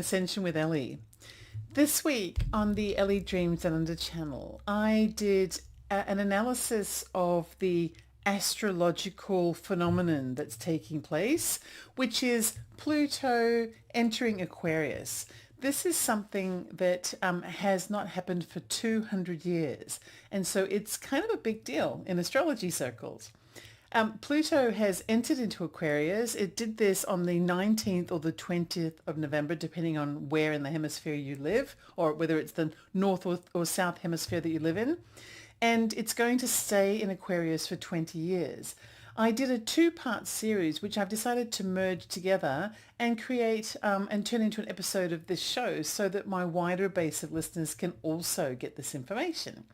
Ascension with Ellie. This week on the Ellie Dreams Down Under channel, I did an analysis of the astrological phenomenon that's taking place, which is Pluto entering Aquarius. This is something that has not happened for 200 years, and so it's kind of a big deal in astrology circles. Pluto has entered into Aquarius. It did this on the 19th or the 20th of November, depending on where in the hemisphere you live, or whether it's the north or south hemisphere that you live in. And it's going to stay in Aquarius for 20 years. I did a two-part series, which I've decided to merge together and create and turn into an episode of this show so that my wider base of listeners can also get this information.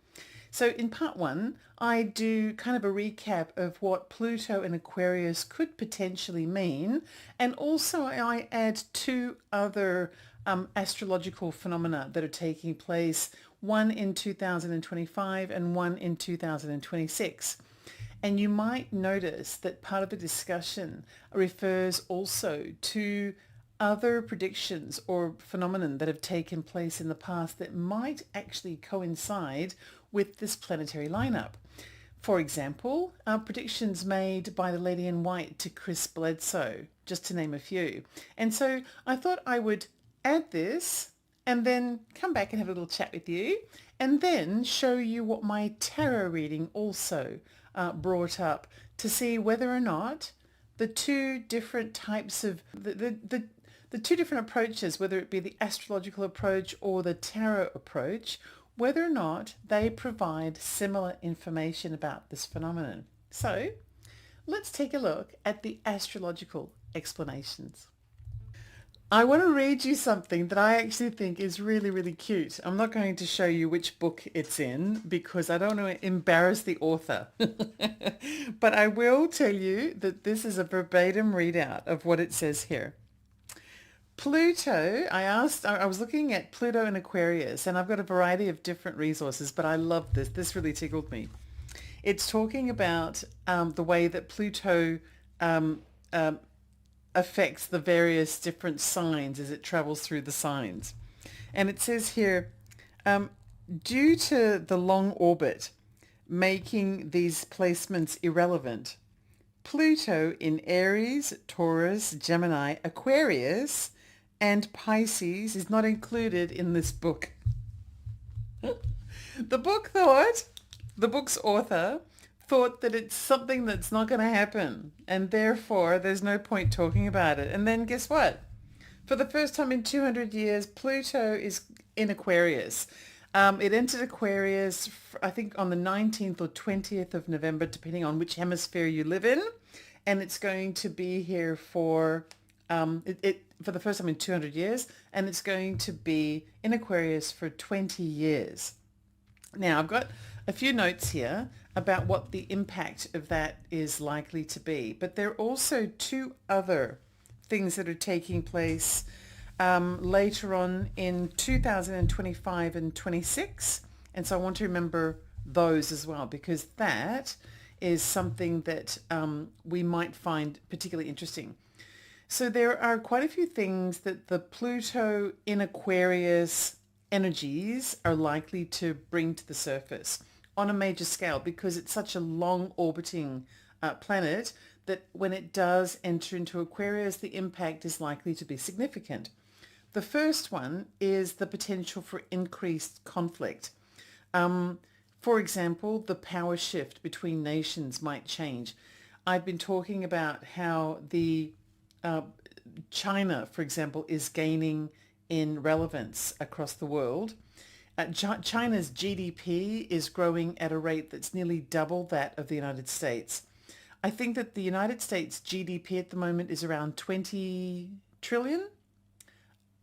So in part one, I do kind of a recap of what Pluto in Aquarius could potentially mean. And also I add two other astrological phenomena that are taking place, one in 2025 and one in 2026. And you might notice that part of the discussion refers also to other predictions or phenomenon that have taken place in the past that might actually coincide with this planetary lineup. For example, predictions made by the Lady in White to Chris Bledsoe, just to name a few. And so I thought I would add this and then come back and have a little chat with you and then show you what my tarot reading also brought up to see whether or not the two different types of the two different approaches, whether it be the astrological approach or the tarot approach, whether or not they provide similar information about this phenomenon. So let's take a look at the astrological explanations. I want to read you something that I actually think is really, really cute. I'm not going to show you which book it's in because I don't want to embarrass the author. But I will tell you that this is a verbatim readout of what it says here. Pluto, I was looking at Pluto in Aquarius, and I've got a variety of different resources, but I love this. This really tickled me. It's talking about the way that Pluto affects the various different signs as it travels through the signs. And it says here, due to the long orbit making these placements irrelevant, Pluto in Aries, Taurus, Gemini, Aquarius, and Pisces is not included in this book. The book's author thought that it's something that's not going to happen, and therefore there's no point talking about it. And then guess what? For the first time in 200 years, Pluto is in Aquarius. It entered Aquarius, I think, on the 19th or 20th of November, depending on which hemisphere you live in. And it's going to be here for for the first time in 200 years, and it's going to be in Aquarius for 20 years. Now, I've got a few notes here about what the impact of that is likely to be, but there are also two other things that are taking place later on in 2025 and 26, and so I want to remember those as well, because that is something that we might find particularly interesting. So there are quite a few things that the Pluto in Aquarius energies are likely to bring to the surface on a major scale, because it's such a long orbiting planet that when it does enter into Aquarius, the impact is likely to be significant. The first one is the potential for increased conflict. For example, the power shift between nations might change. I've been talking about how the China, for example, is gaining in relevance across the world. China's GDP is growing at a rate that's nearly double that of the United States. I think that the United States GDP at the moment is around 20 trillion.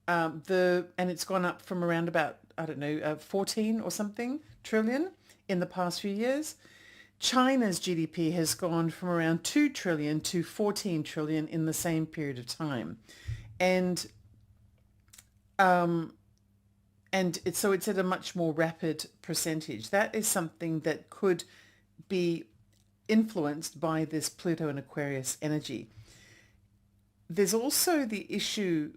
And it's gone up from around about, 14 or something trillion in the past few years. China's GDP has gone from around 2 trillion to 14 trillion in the same period of time. And so it's at a much more rapid percentage. That is something that could be influenced by this Pluto and Aquarius energy. There's also the issue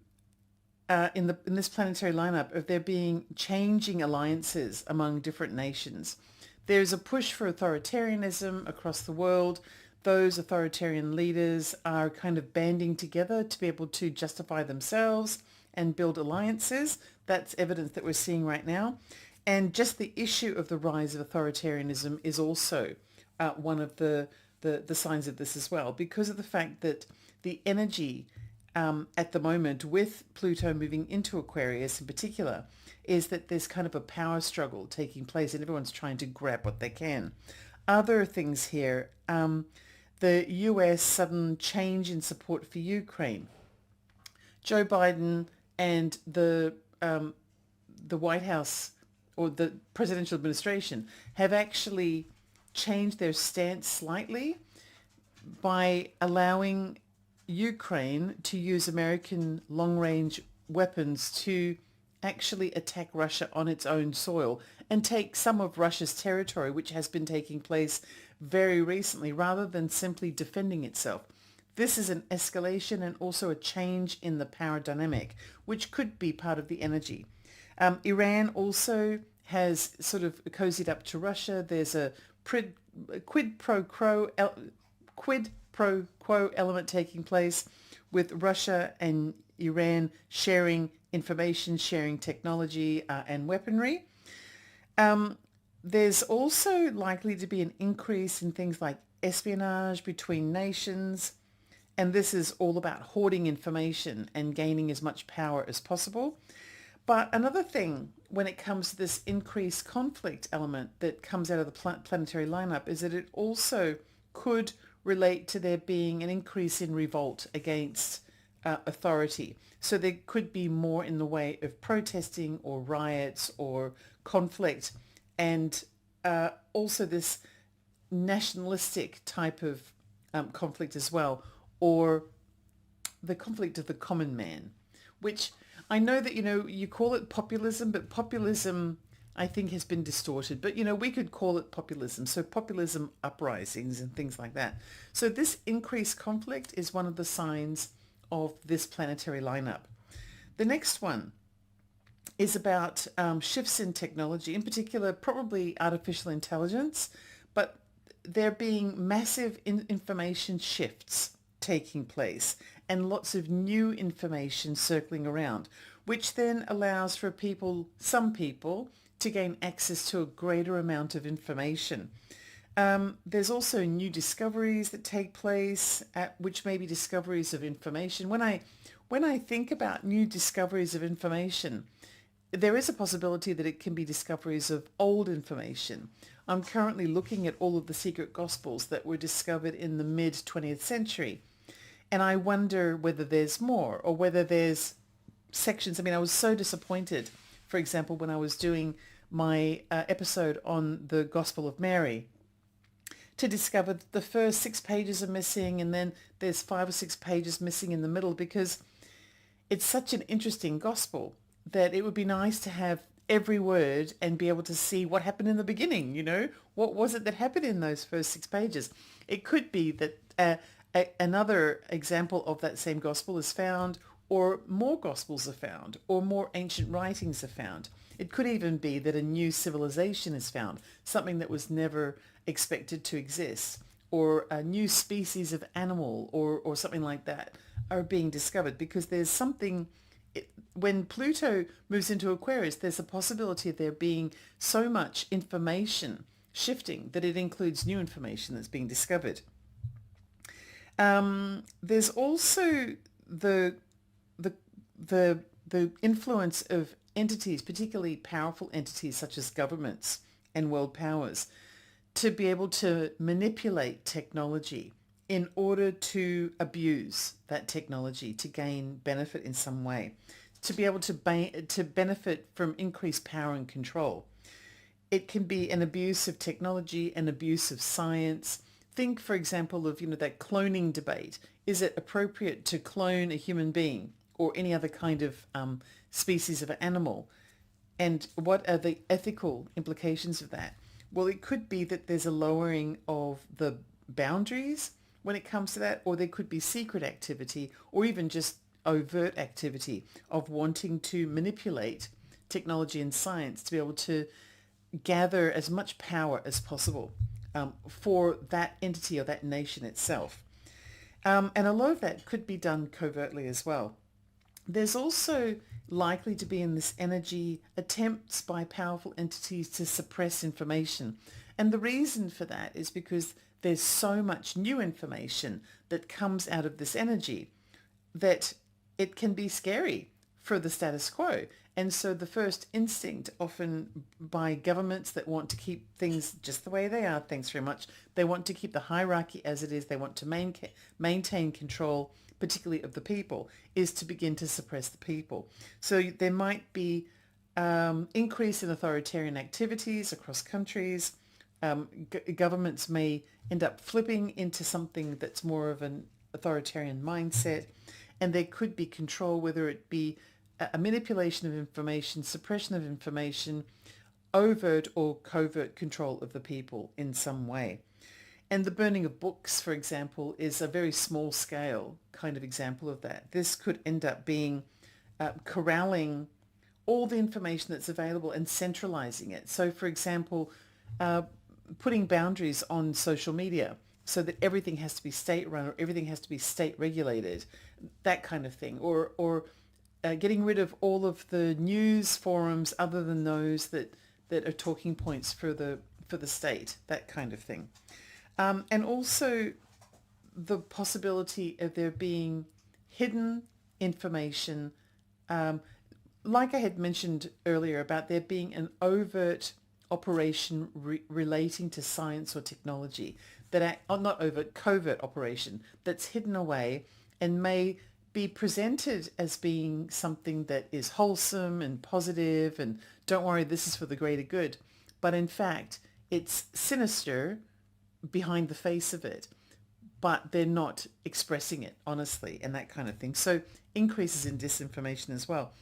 in this planetary lineup of there being changing alliances among different nations. There's a push for authoritarianism across the world. Those authoritarian leaders are kind of banding together to be able to justify themselves and build alliances. That's evidence that we're seeing right now. And just the issue of the rise of authoritarianism is also one of the signs of this as well, because of the fact that the energy at the moment with Pluto moving into Aquarius in particular is that there's kind of a power struggle taking place and everyone's trying to grab what they can. Other things here, the US sudden change in support for Ukraine. Joe Biden and the White House or the presidential administration have actually changed their stance slightly by allowing Ukraine to use American long-range weapons to actually attack Russia on its own soil and take some of Russia's territory, which has been taking place very recently, rather than simply defending itself. This is an escalation and also a change in the power dynamic, which could be part of the energy. Iran also has sort of cozied up to Russia. There's a quid pro quo element taking place with Russia and Iran sharing information, sharing technology and weaponry. There's also likely to be an increase in things like espionage between nations, and this is all about hoarding information and gaining as much power as possible. But another thing when it comes to this increased conflict element that comes out of the planetary lineup is that it also could relate to there being an increase in revolt against authority. So there could be more in the way of protesting or riots or conflict, and also this nationalistic type of conflict as well, or the conflict of the common man, which I know that, you call it populism, but populism, I think, has been distorted. But, we could call it populism. So populism uprisings and things like that. So this increased conflict is one of the signs of this planetary lineup. The next one is about shifts in technology, in particular, probably artificial intelligence, but there being massive information shifts taking place and lots of new information circling around, which then allows for some people, to gain access to a greater amount of information. There's also new discoveries that take place, which may be discoveries of information. When I think about new discoveries of information, there is a possibility that it can be discoveries of old information. I'm currently looking at all of the secret gospels that were discovered in the mid-20th century. And I wonder whether there's more or whether there's sections. I mean, I was so disappointed, for example, when I was doing my episode on the Gospel of Mary, to discover that the first 6 pages are missing and then there's 5 or 6 pages missing in the middle, because it's such an interesting gospel that it would be nice to have every word and be able to see what happened in the beginning. What was it that happened in those first 6 pages? It could be that another example of that same gospel is found, or more gospels are found, or more ancient writings are found. It could even be that a new civilization is found, something that was never expected to exist, or a new species of animal or something like that are being discovered, because there's something. When Pluto moves into Aquarius, there's a possibility of there being so much information shifting that it includes new information that's being discovered. There's also the influence of entities, particularly powerful entities such as governments and world powers, to be able to manipulate technology in order to abuse that technology to gain benefit in some way, to be able to benefit from increased power and control. It can be an abuse of technology, an abuse of science. Think, for example, of that cloning debate. Is it appropriate to clone a human being or any other kind of species of animal? And what are the ethical implications of that? Well, it could be that there's a lowering of the boundaries when it comes to that, or there could be secret activity, or even just overt activity of wanting to manipulate technology and science to be able to gather as much power as possible for that entity or that nation itself. And a lot of that could be done covertly as well. There's also likely to be in this energy attempts by powerful entities to suppress information. And the reason for that is because there's so much new information that comes out of this energy that it can be scary for the status quo. And so the first instinct, often by governments that want to keep things just the way they are, thanks very much, they want to keep the hierarchy as it is, they want to maintain control, particularly of the people, is to begin to suppress the people. So there might be increase in authoritarian activities across countries. Governments may end up flipping into something that's more of an authoritarian mindset, and there could be control, whether it be a manipulation of information, suppression of information, overt or covert control of the people in some way. And the burning of books, for example, is a very small scale kind of example of that. This could end up being corralling all the information that's available and centralizing it. So, for example, putting boundaries on social media so that everything has to be state-run or everything has to be state-regulated, that kind of thing. Or getting rid of all of the news forums other than those that are talking points for the state, that kind of thing. And also the possibility of there being hidden information, like I had mentioned earlier about there being an overt operation relating to science or technology, not overt, covert operation that's hidden away and may be presented as being something that is wholesome and positive and don't worry, this is for the greater good. But in fact, it's sinister behind the face of it, but they're not expressing it honestly and that kind of thing. So increases in disinformation as well.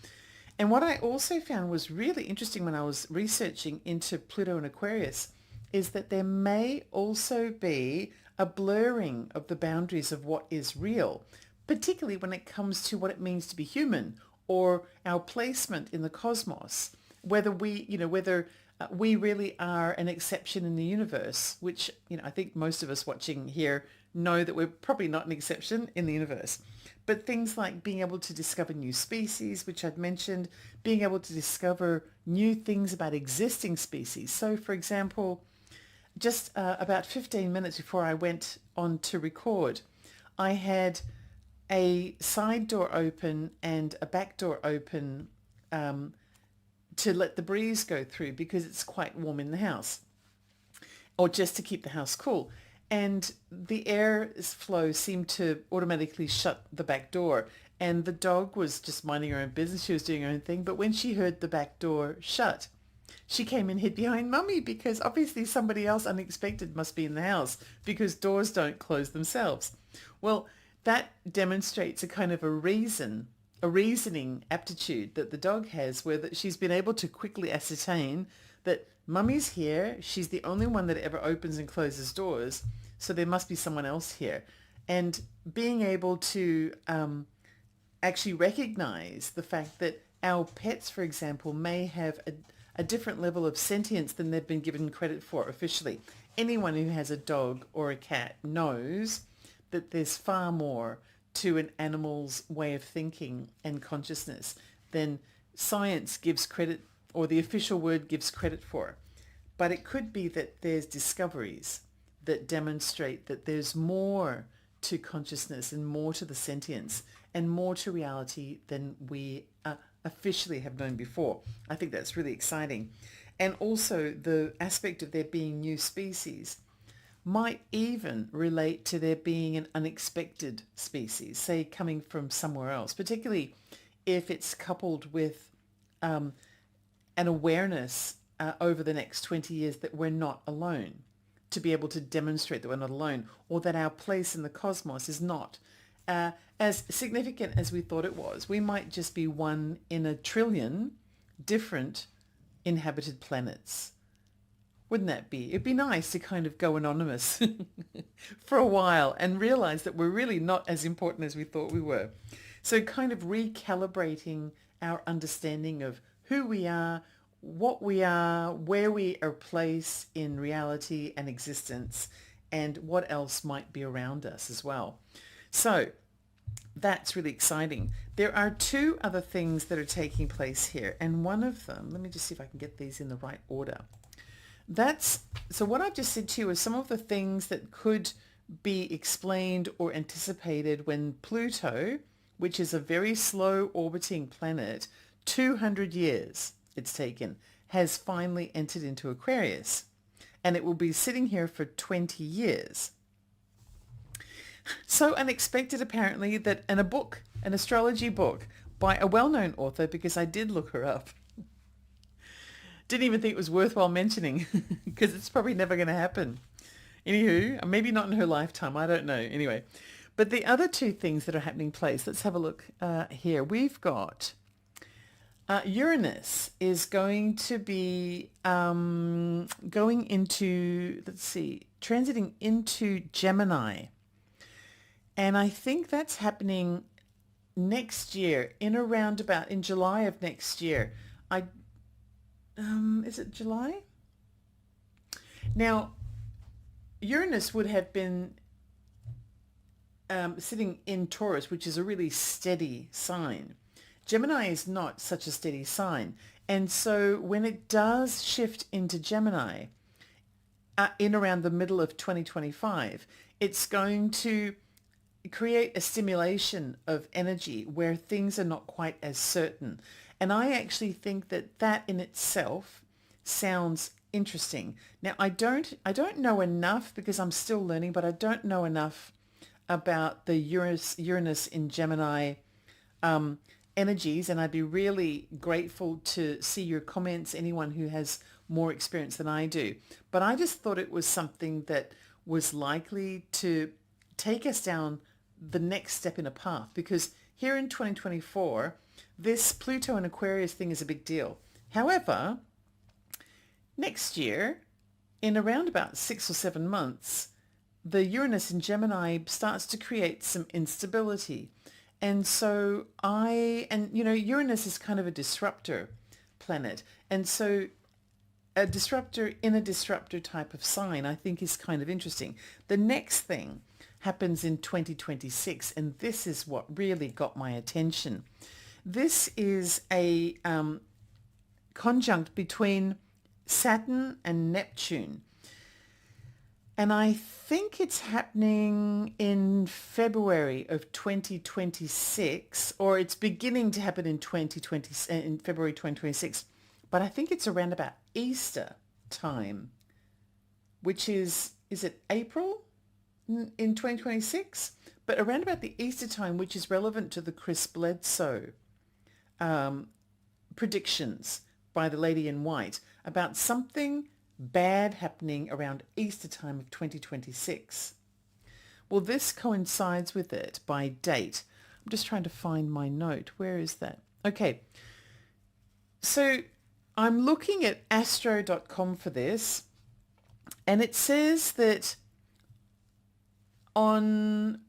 And what I also found was really interesting when I was researching into Pluto and Aquarius is that there may also be a blurring of the boundaries of what is real, particularly when it comes to what it means to be human or our placement in the cosmos, whether we really are an exception in the universe, which, I think most of us watching here know that we're probably not an exception in the universe. But things like being able to discover new species, which I'd mentioned, being able to discover new things about existing species. So, for example, just about 15 minutes before I went on to record, I had a side door open and a back door open to let the breeze go through because it's quite warm in the house, or just to keep the house cool. And the air flow seemed to automatically shut the back door. And the dog was just minding her own business. She was doing her own thing. But when she heard the back door shut, she came and hid behind Mummy because obviously somebody else unexpected must be in the house because doors don't close themselves. Well, that demonstrates a kind of a reasoning aptitude that the dog has, where that she's been able to quickly ascertain that Mummy's here. She's the only one that ever opens and closes doors, so there must be someone else here. And being able to actually recognize the fact that our pets, for example, may have a different level of sentience than they've been given credit for officially. Anyone who has a dog or a cat knows that there's far more to an animal's way of thinking and consciousness than science gives credit, or the official word gives credit for. But it could be that there's discoveries that demonstrate that there's more to consciousness and more to the sentience and more to reality than we officially have known before. I think that's really exciting. And also the aspect of there being new species might even relate to there being an unexpected species, say coming from somewhere else, particularly if it's coupled with an awareness over the next 20 years that we're not alone, to be able to demonstrate that we're not alone, or that our place in the cosmos is not as significant as we thought it was. We might just be one in a trillion different inhabited planets. Wouldn't that be? It'd be nice to kind of go anonymous for a while and realize that we're really not as important as we thought we were. So kind of recalibrating our understanding of who we are, what we are, where we are placed in reality and existence, and what else might be around us as well. So that's really exciting. There are two other things that are taking place here, and one of them, let me just see if I can get these in the right order. So what I've just said to you is some of the things that could be explained or anticipated when Pluto, which is a very slow orbiting planet, 200 years it's taken, has finally entered into Aquarius. And it will be sitting here for 20 years. So unexpected, apparently, that in a book, an astrology book by a well-known author, because I did look her up, didn't even think it was worthwhile mentioning because it's probably never going to happen. Anywho, maybe not in her lifetime. I don't know. Anyway, but the other two things that are happening place, let's have a look here. We've got Uranus is going to be going into, let's see, transiting into Gemini. And I think that's happening next year, in July of next year. Is it July? Now, Uranus would have been sitting in Taurus, which is a really steady sign. Gemini is not such a steady sign. And so when it does shift into Gemini in around the middle of 2025, it's going to create a stimulation of energy where things are not quite as certain. And I actually think that that in itself sounds interesting. Now, I don't know enough because I'm still learning, but I don't know enough about the Uranus in Gemini energies, and I'd be really grateful to see your comments, anyone who has more experience than I do. But I just thought it was something that was likely to take us down the next step in a path, because here in 2024, this Pluto and Aquarius thing is a big deal. However, next year, in around about 6 or 7 months, the Uranus in Gemini starts to create some instability. And so Uranus is kind of a disruptor planet. And so a disruptor in a disruptor type of sign, I think, is kind of interesting. The next thing happens in 2026, and this is what really got my attention. This is a conjunct between Saturn and Neptune. And I think it's happening in February of 2026, or it's beginning to happen in February 2026. But I think it's around about Easter time, which is it April in 2026? But around about the Easter time, which is relevant to the Chris Bledsoe predictions by the Lady in White about something bad happening around Easter time of 2026. Well, this coincides with it by date. I'm just trying to find my note. Where is that? Okay. So I'm looking at astro.com for this, and it says that in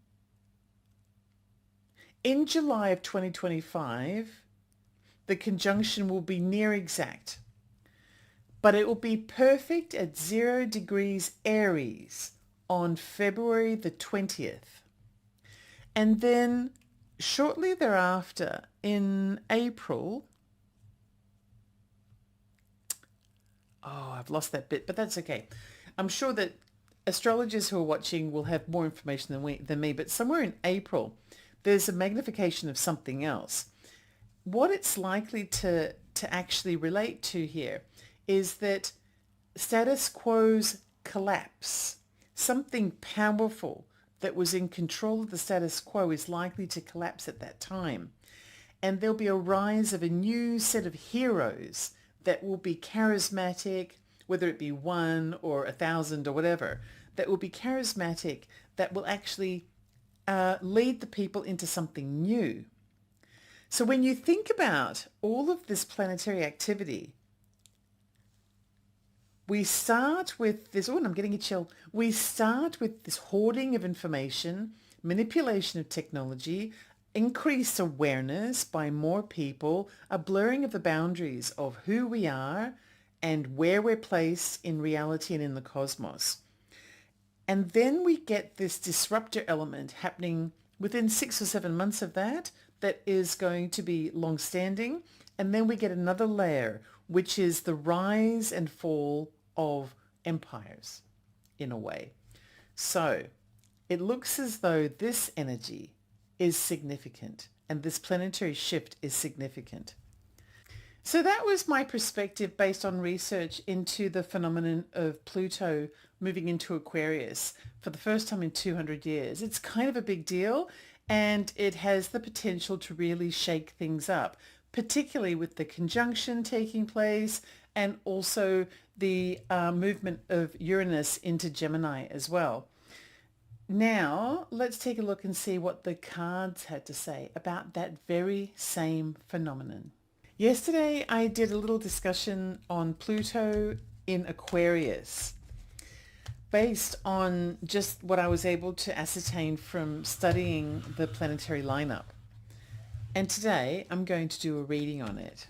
July of 2025, the conjunction will be near exact, but it will be perfect at 0 degrees Aries on February the 20th. And then shortly thereafter, in April, I've lost that bit, but that's okay. I'm sure that astrologers who are watching will have more information than me, but somewhere in April, there's a magnification of something else. What it's likely to actually relate to here is that status quo's collapse, something powerful that was in control of the status quo, is likely to collapse at that time. And there'll be a rise of a new set of heroes that will be charismatic, whether it be 1 or 1,000 or whatever, that will be charismatic, that will actually lead the people into something new. So when you think about all of this planetary activity, we start with this, and I'm getting a chill. We start with this hoarding of information, manipulation of technology, increased awareness by more people, a blurring of the boundaries of who we are and where we're placed in reality and in the cosmos. And then we get this disruptor element happening within 6 or 7 months of that is going to be long-standing. And then we get another layer, which is the rise and fall of empires, in a way. So it looks as though this energy is significant and this planetary shift is significant. So that was my perspective based on research into the phenomenon of Pluto moving into Aquarius for the first time in 200 years. It's kind of a big deal, and it has the potential to really shake things up, particularly with the conjunction taking place and also the movement of Uranus into Gemini as well. Now, let's take a look and see what the cards had to say about that very same phenomenon. Yesterday, I did a little discussion on Pluto in Aquarius based on just what I was able to ascertain from studying the planetary lineup. And today, I'm going to do a reading on it.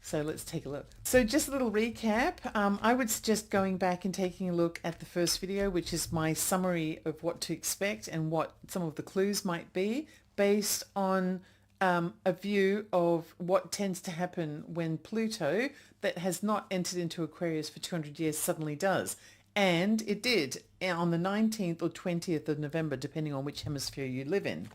So let's take a look. So just a little recap. I would suggest going back and taking a look at the first video, which is my summary of what to expect and what some of the clues might be based on a view of what tends to happen when Pluto, that has not entered into Aquarius for 200 years, suddenly does. And it did on the 19th or 20th of November, depending on which hemisphere you live in.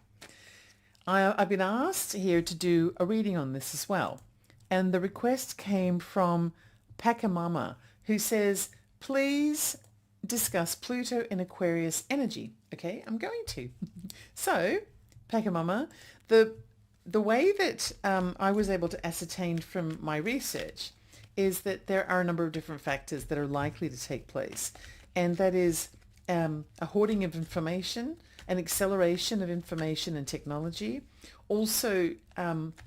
I've been asked here to do a reading on this as well. And the request came from Pakamama, who says, please discuss Pluto in Aquarius energy. Okay, I'm going to. So, Pakamama, the way that I was able to ascertain from my research is that there are a number of different factors that are likely to take place. And that is a hoarding of information, an acceleration of information and technology, also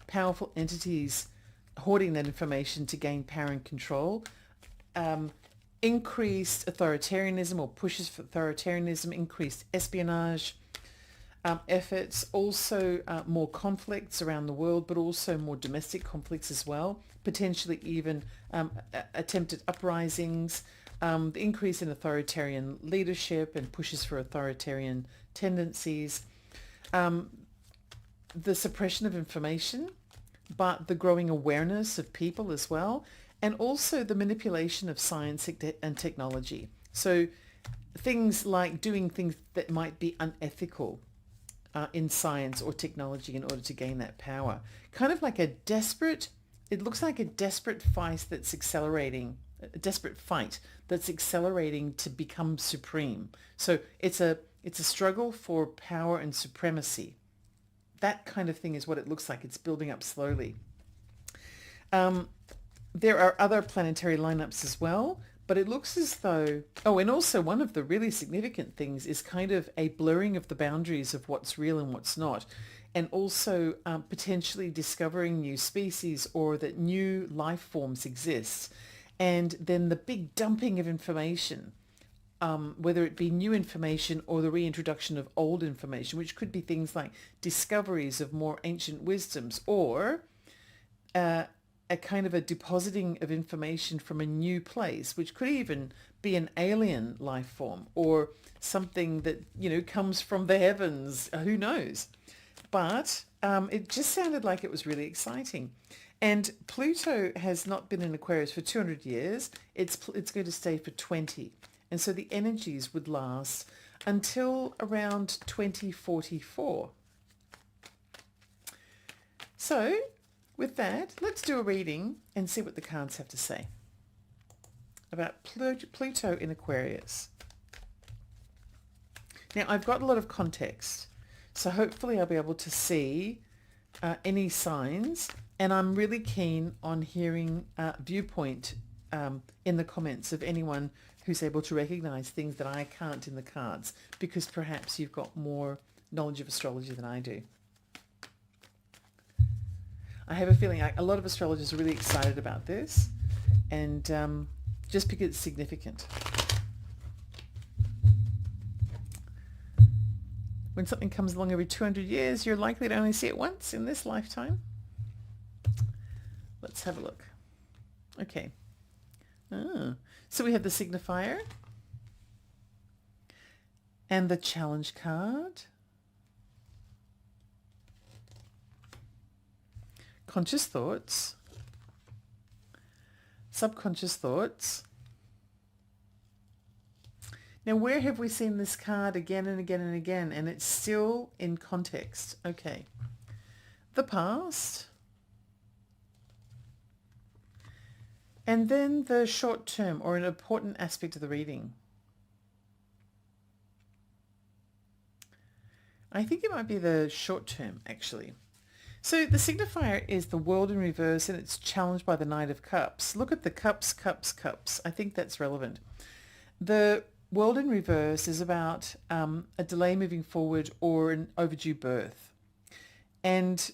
powerful entities hoarding that information to gain power and control, increased authoritarianism or pushes for authoritarianism, increased espionage efforts, also more conflicts around the world, but also more domestic conflicts as well, potentially even attempted uprisings, the increase in authoritarian leadership and pushes for authoritarian tendencies, the suppression of information, but the growing awareness of people as well, and also the manipulation of science and technology. So things like doing things that might be unethical in science or technology in order to gain that power. Kind of like it looks like a desperate fight that's accelerating, to become supreme. So it's a struggle for power and supremacy. That kind of thing is what it looks like. It's building up slowly. There are other planetary lineups as well, but it looks as though, and also one of the really significant things is kind of a blurring of the boundaries of what's real and what's not, and also potentially discovering new species or that new life forms exist. And then the big dumping of information, whether it be new information or the reintroduction of old information, which could be things like discoveries of more ancient wisdoms, or a kind of a depositing of information from a new place, which could even be an alien life form or something that, comes from the heavens. Who knows? But it just sounded like it was really exciting. And Pluto has not been in Aquarius for 200 years. It's going to stay for 20. And so the energies would last until around 2044. So with that, let's do a reading and see what the cards have to say about Pluto in Aquarius. Now, I've got a lot of context, so hopefully I'll be able to see any signs, and I'm really keen on hearing viewpoint in the comments of anyone who's able to recognize things that I can't in the cards, because perhaps you've got more knowledge of astrology than I do. I have a feeling a lot of astrologers are really excited about this, and just because it's significant. when something comes along every 200 years, you're likely to only see it once in this lifetime. Let's have a look. Okay. So we have the signifier and the challenge card. Conscious thoughts. Subconscious thoughts. Now, where have we seen this card again and again and again? And it's still in context. Okay. The past. And then the short term, or an important aspect of the reading. I think it might be the short term, actually. So the signifier is the world in reverse, and it's challenged by the Knight of Cups. Look at the cups, cups, cups. I think that's relevant. The world in reverse is about a delay moving forward or an overdue birth. And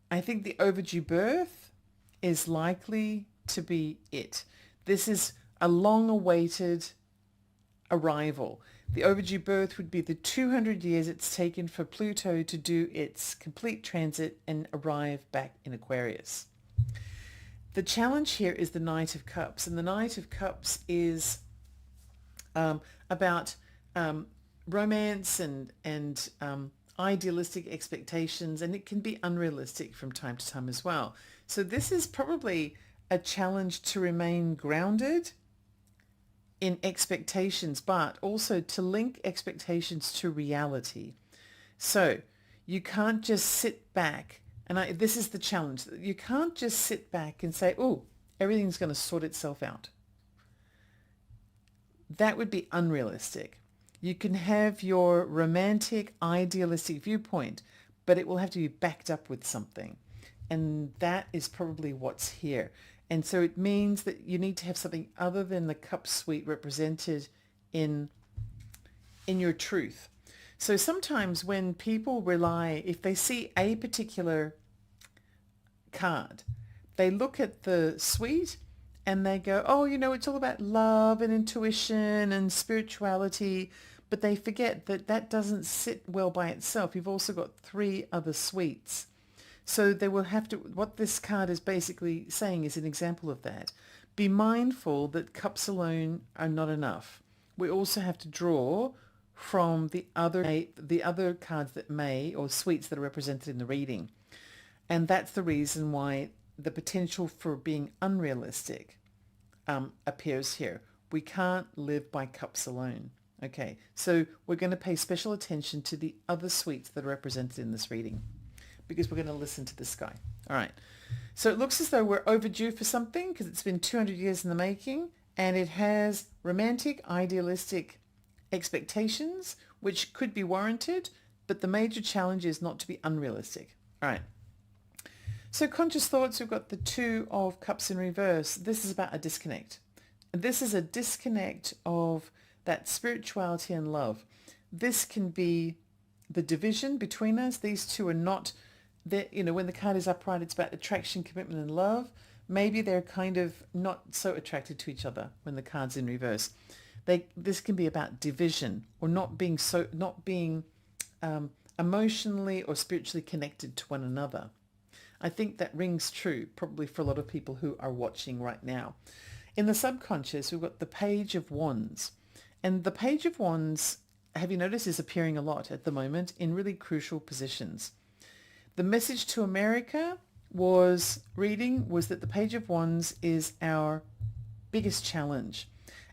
I think the overdue birth is likely to be it. This is a long-awaited arrival. The overdue birth would be the 200 years it's taken for Pluto to do its complete transit and arrive back in Aquarius. The challenge here is the Knight of Cups, and the Knight of Cups is about romance and idealistic expectations, and it can be unrealistic from time to time as well. So this is probably a challenge to remain grounded in expectations, but also to link expectations to reality. So you can't just sit back, and this is the challenge. You can't just sit back and say, oh, everything's going to sort itself out. That would be unrealistic. You can have your romantic, idealistic viewpoint, but it will have to be backed up with something. And that is probably what's here. And so it means that you need to have something other than the cup suite represented in your truth. So sometimes when people rely, if they see a particular card, they look at the suite and they go, oh, you know, it's all about love and intuition and spirituality, but they forget that that doesn't sit well by itself. You've also got 3 other suites. So they will have to, what this card is basically saying is an example of that. Be mindful that cups alone are not enough. We also have to draw from the other cards that may, or suites that are represented in the reading. And that's the reason why the potential for being unrealistic appears here. We can't live by cups alone. Okay, so we're going to pay special attention to the other suites that are represented in this reading, because we're going to listen to this guy. All right. So it looks as though we're overdue for something because it's been 200 years in the making, and it has romantic, idealistic expectations, which could be warranted, but the major challenge is not to be unrealistic. All right. So conscious thoughts, we've got the 2 of Cups in reverse. This is about a disconnect. This is a disconnect of that spirituality and love. This can be the division between us. These two are not, you know, when the card is upright, it's about attraction, commitment, and love. Maybe they're kind of not so attracted to each other when the card's in reverse. This can be about division, or not being emotionally or spiritually connected to one another. I think that rings true probably for a lot of people who are watching right now. In the subconscious, we've got the Page of Wands. And the Page of Wands, have you noticed, is appearing a lot at the moment in really crucial positions. The message to America was that the Page of Wands is our biggest challenge.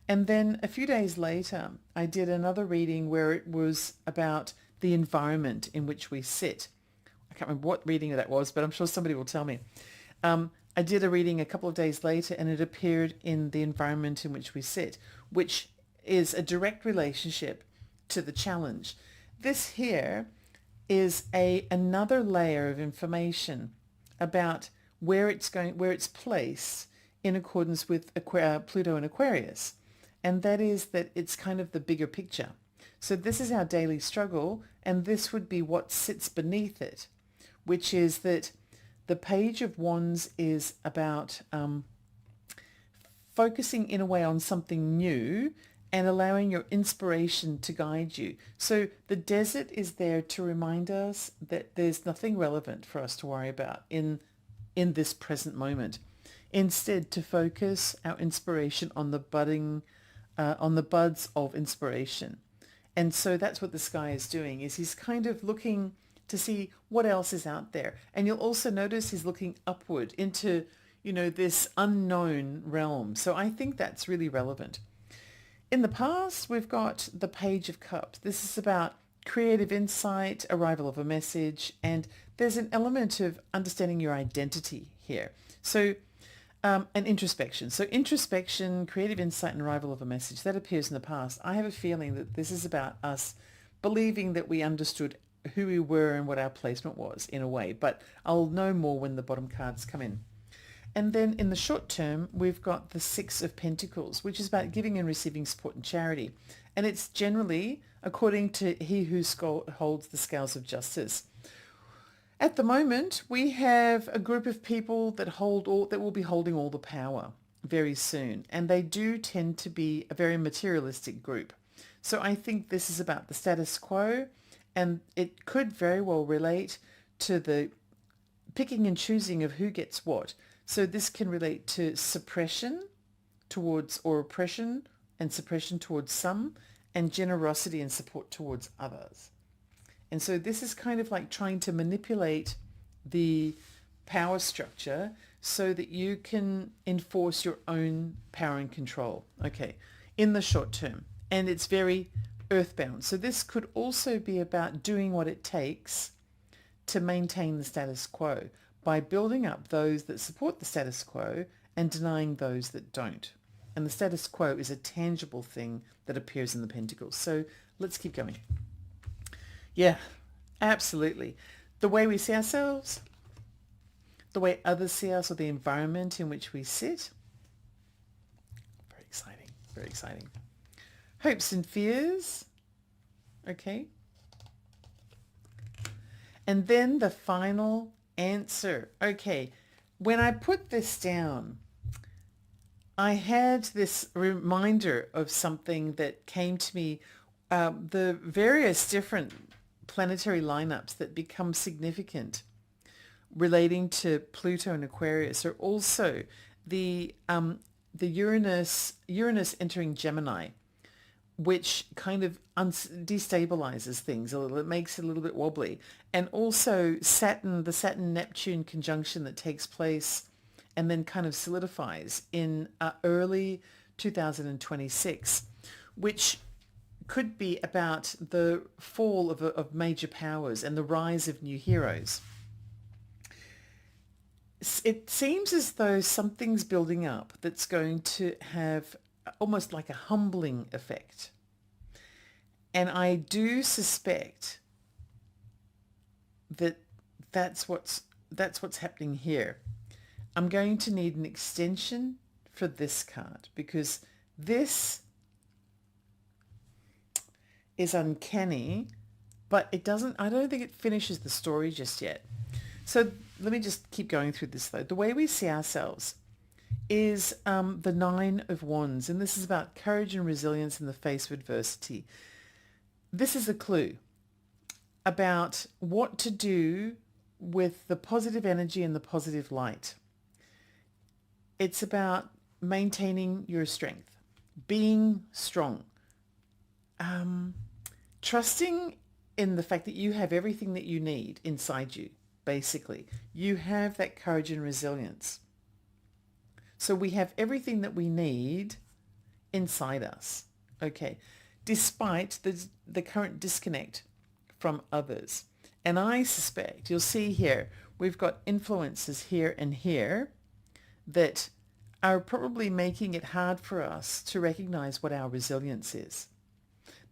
And then a few days later, I did another reading where it was about the environment in which we sit. I can't remember what reading that was, but I'm sure somebody will tell me. I did a reading a couple of days later, and it appeared in the environment in which we sit, which is a direct relationship to the challenge. This here is another layer of information about where it's placed in accordance with Pluto and Aquarius. And that is that it's kind of the bigger picture. So this is our daily struggle, and this would be what sits beneath it, which is that the Page of Wands is about focusing in a way on something new and allowing your inspiration to guide you. So the desert is there to remind us that there's nothing relevant for us to worry about in this present moment. Instead, to focus our inspiration on on the buds of inspiration. And so that's what the sky is doing, is he's kind of looking to see what else is out there. And you'll also notice he's looking upward into, this unknown realm. So I think that's really relevant. In the past, we've got the Page of Cups. This is about creative insight, arrival of a message, and there's an element of understanding your identity here. So, and introspection. So introspection, creative insight, and arrival of a message, that appears in the past. I have a feeling that this is about us believing that we understood who we were and what our placement was in a way, but I'll know more when the bottom cards come in. And then in the short term, we've got the Six of Pentacles, which is about giving and receiving support and charity. And it's generally according to he who holds the scales of justice. At the moment, we have a group of people that will be holding all the power very soon. And they do tend to be a very materialistic group. So I think this is about the status quo, and it could very well relate to the picking and choosing of who gets what. So this can relate to suppression or oppression and suppression towards some, and generosity and support towards others. And so this is kind of like trying to manipulate the power structure so that you can enforce your own power and control, okay, in the short term. And it's very earthbound. So this could also be about doing what it takes to maintain the status quo, by building up those that support the status quo and denying those that don't. And the status quo is a tangible thing that appears in the Pentacles. So let's keep going. Yeah, absolutely. The way we see ourselves, the way others see us, or the environment in which we sit. Very exciting, very exciting. Hopes and fears. Okay. And then the final answer. Okay, when I put this down, I had this reminder of something that came to me, the various different planetary lineups that become significant relating to Pluto and Aquarius are also the Uranus entering Gemini, which kind of destabilizes things a little. It makes it a little bit wobbly. And also the Saturn-Neptune conjunction that takes place and then kind of solidifies in early 2026, which could be about the fall of major powers and the rise of new heroes. It seems as though something's building up that's going to have almost like a humbling effect. And I do suspect that that's what's happening here. I'm going to need an extension for this card, because this is uncanny, but I don't think it finishes the story just yet. So let me just keep going through this though. The way we see ourselves is the Nine of Wands, and this is about courage and resilience in the face of adversity. This is a clue about what to do with the positive energy and the positive light. It's about maintaining your strength, being strong, trusting in the fact that you have everything that you need inside you, basically. You have that courage and resilience. So we have everything that we need inside us, okay, despite the current disconnect from others. And I suspect, you'll see here, we've got influences here and here that are probably making it hard for us to recognize what our resilience is.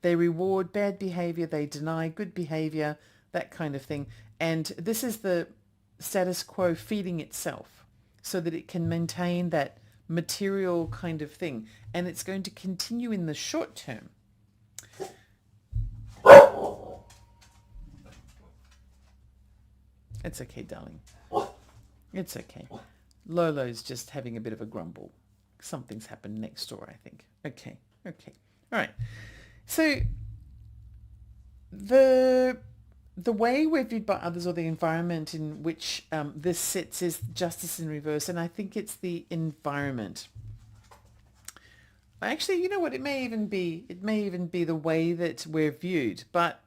They reward bad behavior, they deny good behavior, that kind of thing. And this is the status quo feeding itself so that it can maintain that material kind of thing. And it's going to continue in the short term. It's okay, darling. It's okay. Lolo's just having a bit of a grumble. Something's happened next door, I think. Okay. All right. So the the way we're viewed by others or the environment in which this sits is justice in reverse, and I think it's the environment. Actually, you know what? It may even be the way that we're viewed. But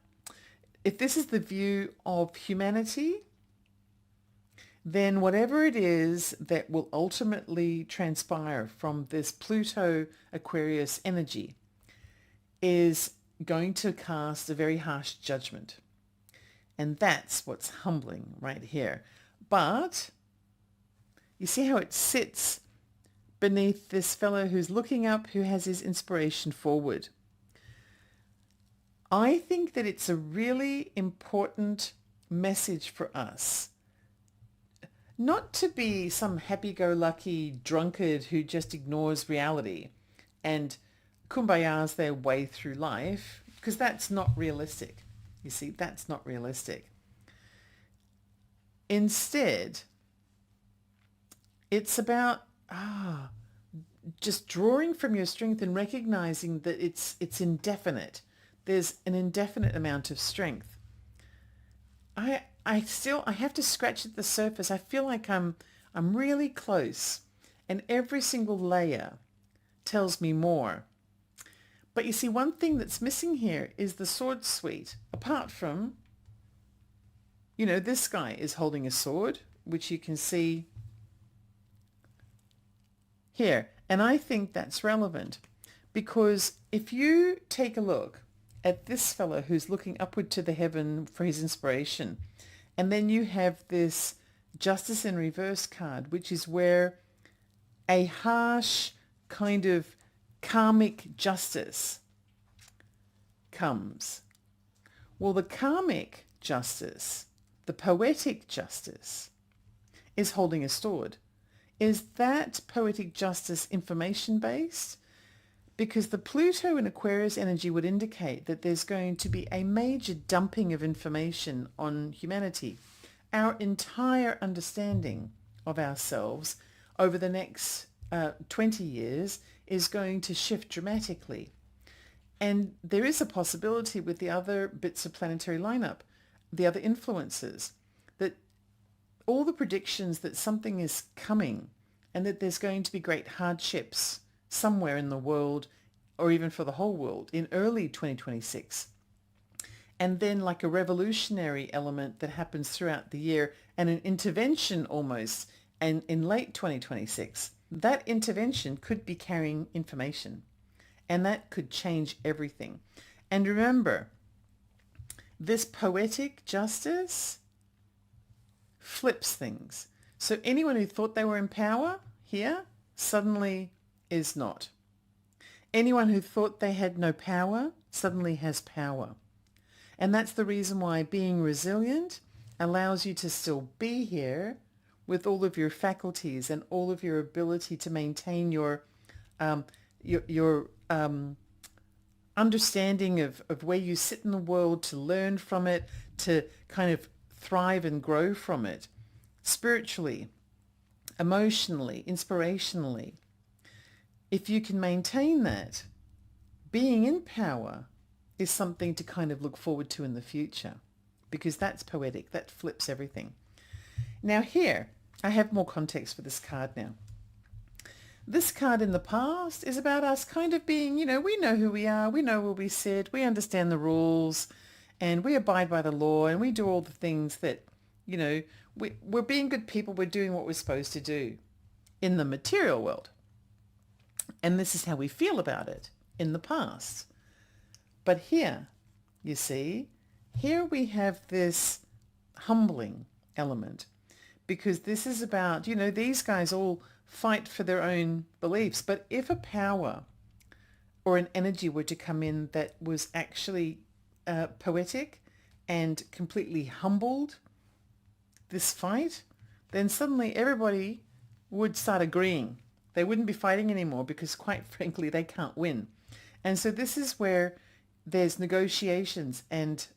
if this is the view of humanity, then whatever it is that will ultimately transpire from this Pluto Aquarius energy is going to cast a very harsh judgment. And that's what's humbling right here. But you see how it sits beneath this fellow who's looking up, who has his inspiration forward. I think that it's a really important message for us not to be some happy-go-lucky drunkard who just ignores reality and kumbayas their way through life, because that's not realistic. You see, that's not realistic. Instead, it's about just drawing from your strength and recognizing that it's indefinite. There's an indefinite amount of strength. I have to scratch at the surface. I feel like I'm really close, and every single layer tells me more. But you see, one thing that's missing here is the sword suite. Apart from, this guy is holding a sword, which you can see here. And I think that's relevant because if you take a look at this fellow who's looking upward to the heaven for his inspiration, and then you have this Justice in Reverse card, which is where a harsh kind of karmic justice comes. Well, the karmic justice, the poetic justice, is holding a sword. Is that poetic justice information-based? Because the Pluto and Aquarius energy would indicate that there's going to be a major dumping of information on humanity. Our entire understanding of ourselves over the next 20 years is going to shift dramatically. And there is a possibility with the other bits of planetary lineup, the other influences, that all the predictions that something is coming and that there's going to be great hardships somewhere in the world, or even for the whole world, in early 2026. And then like a revolutionary element that happens throughout the year and an intervention almost, and in late 2026. That intervention could be carrying information, and that could change everything. And remember, this poetic justice flips things. So anyone who thought they were in power here suddenly is not. Anyone who thought they had no power suddenly has power. And that's the reason why being resilient allows you to still be here with all of your faculties and all of your ability to maintain your understanding of where you sit in the world, to learn from it, to kind of thrive and grow from it, spiritually, emotionally, inspirationally. If you can maintain that, being in power is something to kind of look forward to in the future, because that's poetic. That flips everything. Now here, I have more context for this card now. This card in the past is about us kind of being, we know who we are, we know where we sit, we understand the rules, and we abide by the law, and we do all the things that, we're being good people, we're doing what we're supposed to do in the material world. And this is how we feel about it in the past. But here, you see, here we have this humbling element, because this is about, these guys all fight for their own beliefs. But if a power or an energy were to come in that was actually poetic and completely humbled this fight, then suddenly everybody would start agreeing. They wouldn't be fighting anymore because, quite frankly, they can't win. And so this is where there's negotiations and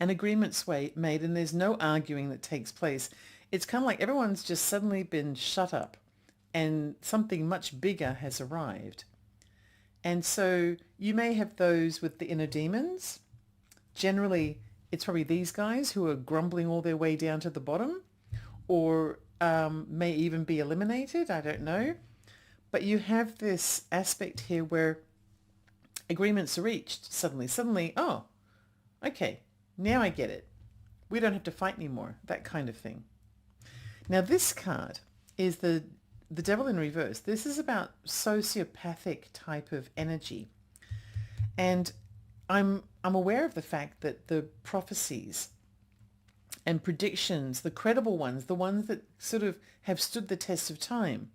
agreements made, and there's no arguing that takes place. It's kind of like everyone's just suddenly been shut up and something much bigger has arrived. And so you may have those with the inner demons. Generally, it's probably these guys who are grumbling all their way down to the bottom, or may even be eliminated. I don't know. But you have this aspect here where agreements are reached suddenly. Oh, okay, now I get it. We don't have to fight anymore, that kind of thing. Now this card is the devil in reverse. This is about sociopathic type of energy. And I'm aware of the fact that the prophecies and predictions, the credible ones, the ones that sort of have stood the test of time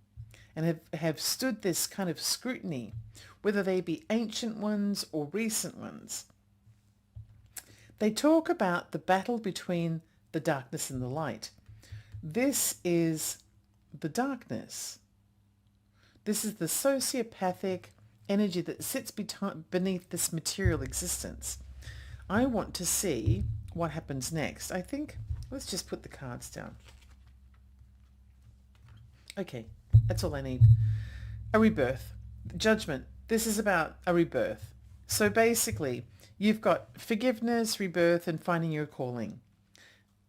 and have stood this kind of scrutiny, whether they be ancient ones or recent ones, they talk about the battle between the darkness and the light. This is the darkness. This is the sociopathic energy that sits beneath this material existence. I want to see what happens next. I think, let's just put the cards down. Okay, that's all I need. A rebirth. Judgment. This is about a rebirth. So basically, you've got forgiveness, rebirth, and finding your calling.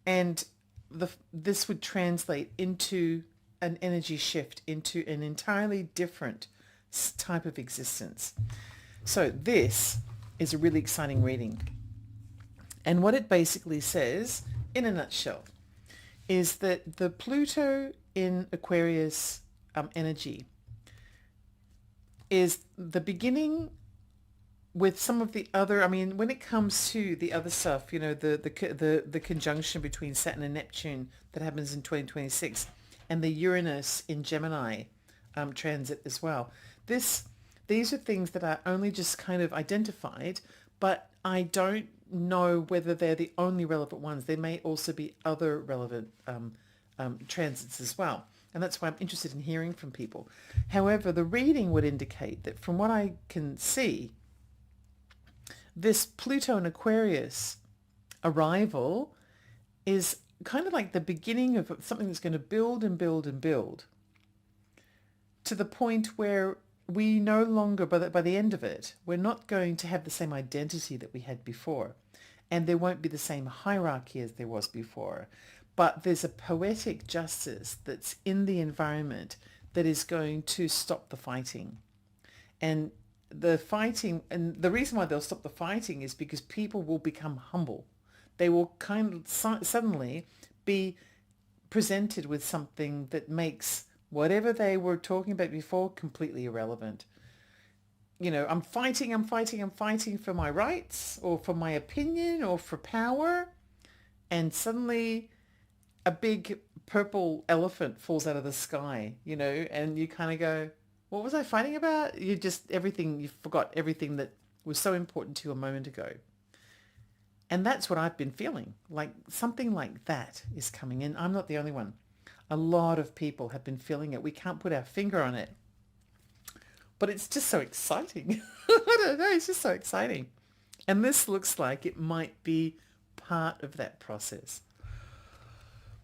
And this would translate into an energy shift, into an entirely different type of existence. So this is a really exciting reading. And what it basically says, in a nutshell, is that the Pluto in Aquarius energy is the beginning with some of the other, I mean, when it comes to the other stuff, you know, the conjunction between Saturn and Neptune that happens in 2026 and the Uranus in Gemini transit as well. These are things that are only just kind of identified, but I don't know whether they're the only relevant ones. There may also be other relevant transits as well. And that's why I'm interested in hearing from people. However, the reading would indicate that from what I can see, this Pluto in Aquarius arrival is kind of like the beginning of something that's going to build and build and build to the point where we no longer, by the end of it, we're not going to have the same identity that we had before. And there won't be the same hierarchy as there was before. But there's a poetic justice that's in the environment that is going to stop the fighting. And the fighting, and the reason why they'll stop the fighting is because people will become humble. They will kind of suddenly be presented with something that makes whatever they were talking about before completely irrelevant. You know, I'm fighting for my rights or for my opinion or for power. And suddenly a big purple elephant falls out of the sky, you know, and you kind of go, what was I fighting about? You forgot everything that was so important to you a moment ago. And that's what I've been feeling. Like something like that is coming in. I'm not the only one. A lot of people have been feeling it. We can't put our finger on it. But it's just so exciting. I don't know. It's just so exciting. And this looks like it might be part of that process.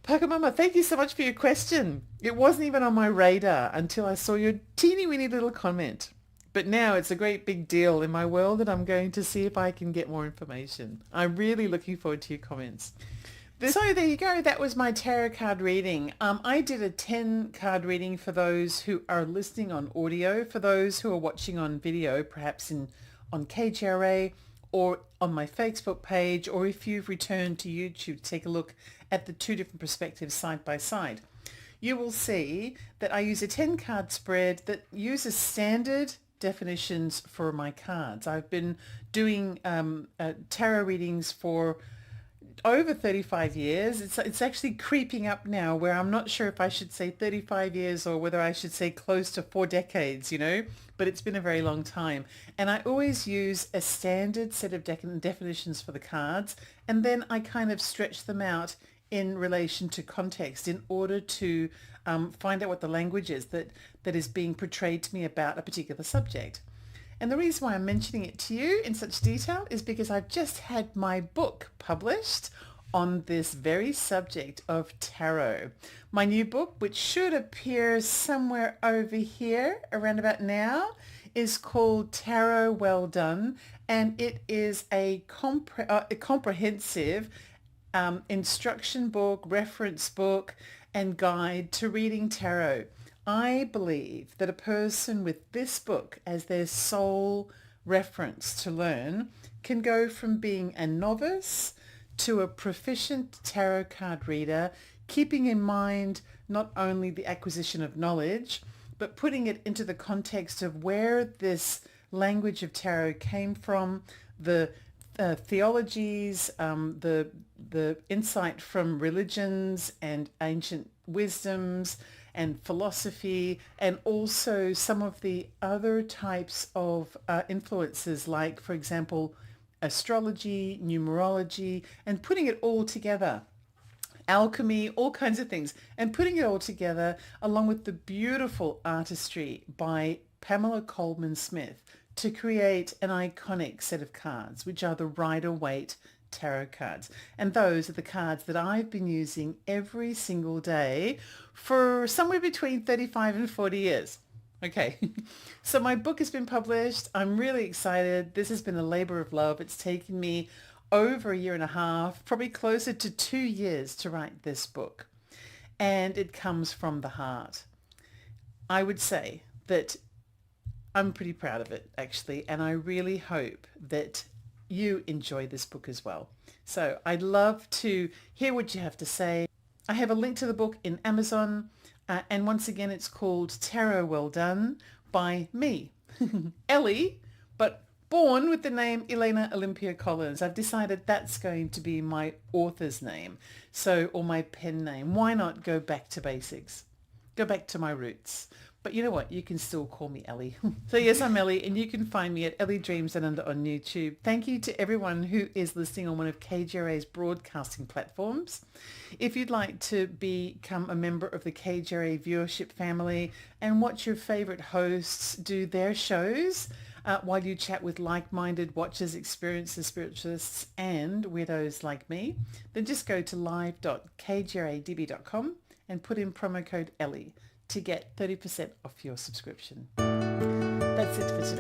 Pakamama, thank you so much for your question. It wasn't even on my radar until I saw your teeny weeny little comment. But now it's a great big deal in my world and I'm going to see if I can get more information. I'm really looking forward to your comments. So there you go. That was my tarot card reading. I did a 10 card reading for those who are listening on audio, for those who are watching on video, perhaps on KGRA or on my Facebook page, or if you've returned to YouTube, take a look at the two different perspectives side by side. You will see that I use a 10 card spread that uses standard definitions for my cards. I've been doing tarot readings for over 35 years. It's actually creeping up now where I'm not sure if I should say 35 years or whether I should say close to 4 decades, you know, but it's been a very long time. And I always use a standard set of definitions for the cards, and then I kind of stretch them out in relation to context in order to find out what the language is that is being portrayed to me about a particular subject. And the reason why I'm mentioning it to you in such detail is because I've just had my book published on this very subject of tarot. My new book, which should appear somewhere over here around about now, is called Tarot Well Done, and it is a comprehensive instruction book, reference book, and guide to reading tarot. I believe that a person with this book as their sole reference to learn can go from being a novice to a proficient tarot card reader, keeping in mind not only the acquisition of knowledge, but putting it into the context of where this language of tarot came from, the theologies, the insight from religions and ancient wisdoms and philosophy, and also some of the other types of influences, like, for example, astrology, numerology, and putting it all together. Alchemy, all kinds of things, and putting it all together along with the beautiful artistry by Pamela Coleman Smith to create an iconic set of cards, which are the Rider-Waite tarot cards. And those are the cards that I've been using every single day for somewhere between 35 and 40 years. Okay, so my book has been published. I'm really excited. This has been a labor of love. It's taken me over a year and a half, probably closer to 2 years to write this book. And it comes from the heart. I would say that I'm pretty proud of it, actually, and I really hope that you enjoy this book as well. So I'd love to hear what you have to say. I have a link to the book in Amazon, and once again, it's called Tarot Well Done by me, Ellie, but born with the name Elena Olympia Collins. I've decided that's going to be my author's name, or my pen name. Why not go back to basics? Go back to my roots. But you know what? You can still call me Ellie. So yes, I'm Ellie, and you can find me at Ellie Dreams and Under on YouTube. Thank you to everyone who is listening on one of KGRA's broadcasting platforms. If you'd like to become a member of the KGRA viewership family and watch your favorite hosts do their shows while you chat with like-minded watchers, experiencers, spiritualists, and weirdos like me, then just go to live.kgradb.com and put in promo code Ellie to get 30% off your subscription. That's it for today.